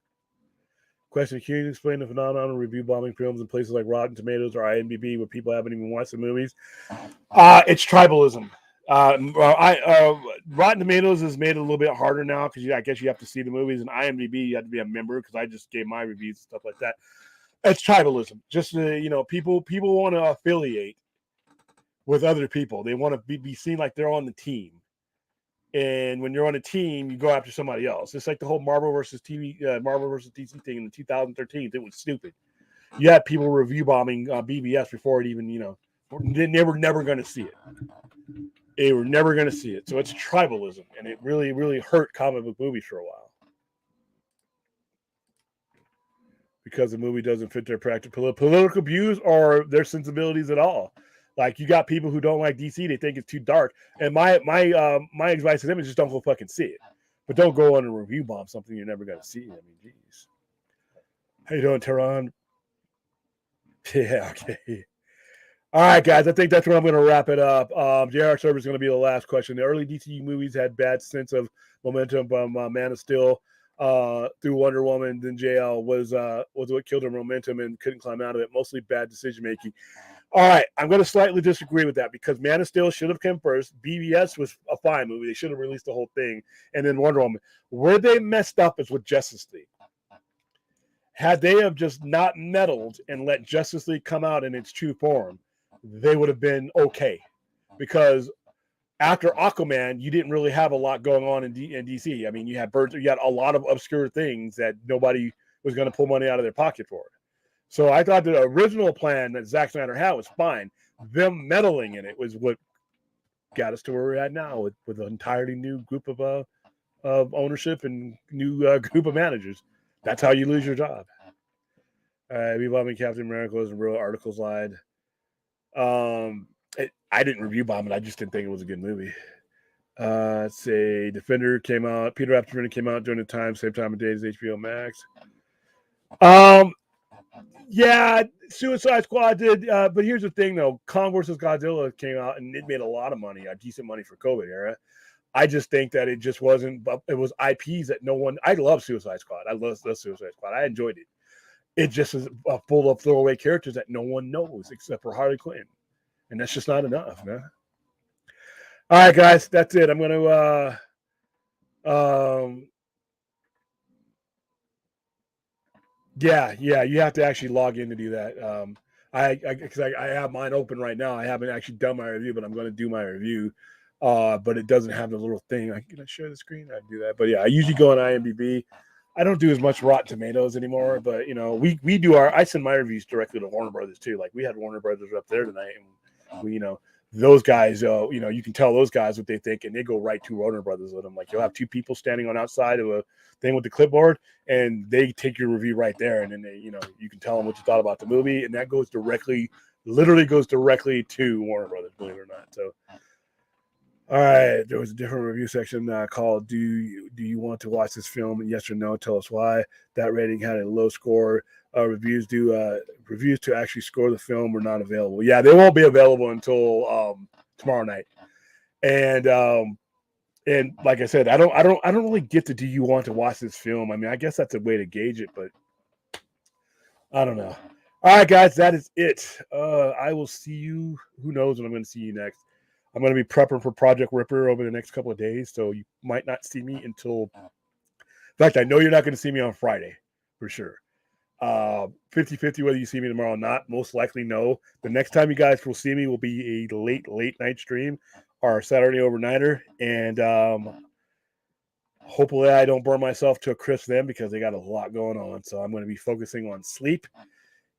Question: can you explain the phenomenon of review bombing films in places like Rotten Tomatoes or IMDb where people haven't even watched the movies? It's tribalism. Rotten Tomatoes has made it a little bit harder now because I guess you have to see the movies, and IMDb you have to be a member because I just gave my reviews and stuff like that. It's tribalism. Just people want to affiliate with other people. They want to be seen like they're on the team. And when you're on a team, you go after somebody else. It's like the whole Marvel versus DC thing in 2013. It was stupid. You had people review bombing BBS before it even, they were never going to see it. They were never going to see it. So it's tribalism, and it really, really hurt comic book movies for a while. because the movie doesn't fit their political views or their sensibilities at all. Like, you got people who don't like DC, they think it's too dark. And my advice to them is just don't go fucking see it. But don't go on a review bomb something you're never gonna see. I mean, jeez. How you doing, Tehran? Yeah, okay. All right, guys. I think that's where I'm going to wrap it up. J.R. Server is going to be the last question. The early DCU movies had bad sense of momentum from Man of Steel through Wonder Woman. Then JL was what killed their momentum and couldn't climb out of it. Mostly bad decision making. All right, I'm going to slightly disagree with that because Man of Steel should have come first. BVS was a fine movie. They should have released the whole thing. And then Wonder Woman. Where they messed up is with Justice League. Had they have just not meddled and let Justice League come out in its true form, they would have been okay. Because after Aquaman, you didn't really have a lot going on in DC. I mean, you had a lot of obscure things that nobody was going to pull money out of their pocket for. So I thought the original plan that Zack Snyder had was fine. Them meddling in it was what got us to where we're at now with an entirely new group of ownership and new group of managers. That's how you lose your job. We love me, Captain America and real articles lied. I didn't review Bomb it. I just didn't think it was a good movie. Let's see. Defender came out. Peter After Defender came out during the same time of day as HBO Max. Yeah, Suicide Squad did. But here's the thing, though. Kong vs. Godzilla came out, and it made a lot of money, decent money for COVID era. I just think that it just wasn't. It was IPs that no one. I love Suicide Squad. I love Suicide Squad. I enjoyed it. It just is full of throwaway characters that no one knows except for Harley Quinn, and that's just not enough, man. All right, guys, that's it. I'm going to. Yeah, you have to actually log in to do that. Because I have mine open right now. I haven't actually done my review, but I'm going to do my review. But it doesn't have the little thing. Can I share the screen? I do that. But yeah, I usually go on IMDb. I don't do as much Rotten Tomatoes anymore, but we do I send my reviews directly to Warner Brothers too. Like we had Warner Brothers up there tonight, and we, those guys, you can tell those guys what they think, and they go right to Warner Brothers with them. Like you'll have two people standing on outside of a thing with the clipboard, and they take your review right there, and then they, you can tell them what you thought about the movie, and that literally goes directly to Warner Brothers, believe it or not. So. All right, there was a different review section called "Do you want to watch this film? Yes or no? Tell us why." That rating had a low score. Reviews to actually score the film were not available. Yeah, they won't be available until tomorrow night. And like I said, I don't really get the "Do you want to watch this film?" I mean, I guess that's a way to gauge it, but I don't know. All right, guys, that is it. I will see you. Who knows when I'm going to see you next? I'm going to be prepping for Project Ripper over the next couple of days, so you might not see me until... In fact, I know you're not going to see me on Friday, for sure. 50-50 whether you see me tomorrow or not. Most likely no. The next time you guys will see me will be a late night stream or Saturday overnighter, and hopefully I don't burn myself to a crisp then because they got a lot going on. So I'm going to be focusing on sleep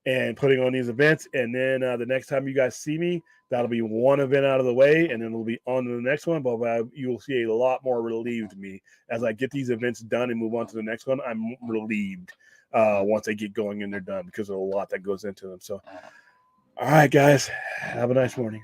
and putting on these events, and then the next time you guys see me, that'll be one event out of the way, and then we'll be on to the next one. But you'll see a lot more relieved me as I get these events done and move on to the next one. I'm relieved once I get going and they're done because of a lot that goes into them. So, all right, guys, have a nice morning.